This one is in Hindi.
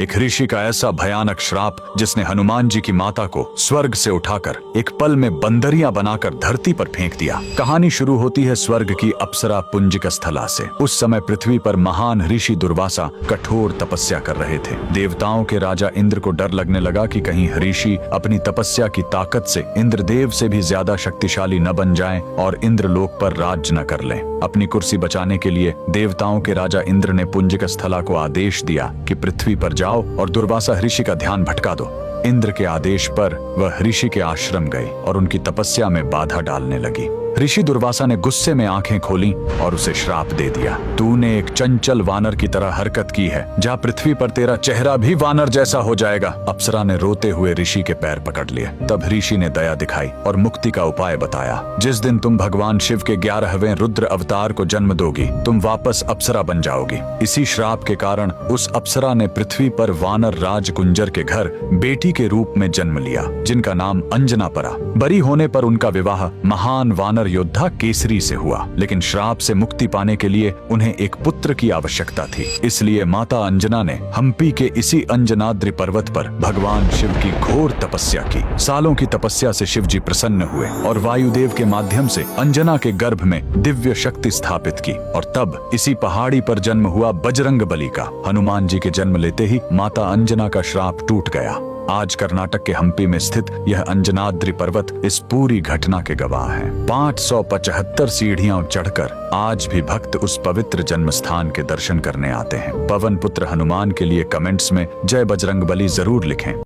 एक ऋषि का ऐसा भयानक श्राप जिसने हनुमान जी की माता को स्वर्ग से उठाकर एक पल में बंदरिया बनाकर धरती पर फेंक दिया। कहानी शुरू होती है स्वर्ग की अप्सरा पुंजिक स्थला से। उस समय पृथ्वी पर महान ऋषि दुर्वासा कठोर तपस्या कर रहे थे। देवताओं के राजा इंद्र को डर लगने लगा कि कहीं ऋषि अपनी तपस्या की ताकत से इंद्रदेव से भी ज्यादा शक्तिशाली न बन जाएं और इंद्रलोक पर राज न कर लें। अपनी कुर्सी बचाने के लिए देवताओं के राजा इंद्र ने पुंजिक स्थला को आदेश दिया कि पृथ्वी पर जाओ और दुर्वासा ऋषि का ध्यान भटका दो। इंद्र के आदेश पर वह ऋषि के आश्रम गए और उनकी तपस्या में बाधा डालने लगी। ऋषि दुर्वासा ने गुस्से में आंखें खोली और उसे श्राप दे दिया। तूने एक चंचल वानर की तरह हरकत की है, जा पृथ्वी पर तेरा चेहरा भी वानर जैसा हो जाएगा। अप्सरा ने रोते हुए ऋषि के पैर पकड़ लिए। तब ऋषि ने दया दिखाई और मुक्ति का उपाय बताया। जिस दिन तुम भगवान शिव के 11वें रुद्र अवतार को जन्म दोगी, तुम वापस अप्सरा बन जाओगी। इसी श्राप के कारण उस अप्सरा ने पृथ्वी पर वानर राज कुंजर के घर बेटी के रूप में जन्म लिया, जिनका नाम अंजना पड़ा। बड़ी होने पर उनका विवाह महान वानर योद्धा केसरी से हुआ, लेकिन श्राप से मुक्ति पाने के लिए उन्हें एक पुत्र की आवश्यकता थी। इसलिए माता अंजना ने हम्पी के इसी अंजनाद्रि पर्वत पर भगवान शिव की घोर तपस्या की। सालों की तपस्या से शिव जी प्रसन्न हुए और वायुदेव के माध्यम से अंजना के गर्भ में दिव्य शक्ति स्थापित की। और तब इसी पहाड़ी पर जन्म हुआ बजरंग बली का। हनुमान जी के जन्म लेते ही माता अंजना का श्राप टूट गया। आज कर्नाटक के हम्पी में स्थित यह अंजनाद्रि पर्वत इस पूरी घटना के गवाह है। 575 सीढ़ियां चढ़कर आज भी भक्त उस पवित्र जन्म स्थान के दर्शन करने आते हैं। पवन पुत्र हनुमान के लिए कमेंट्स में जय बजरंगबली जरूर लिखें।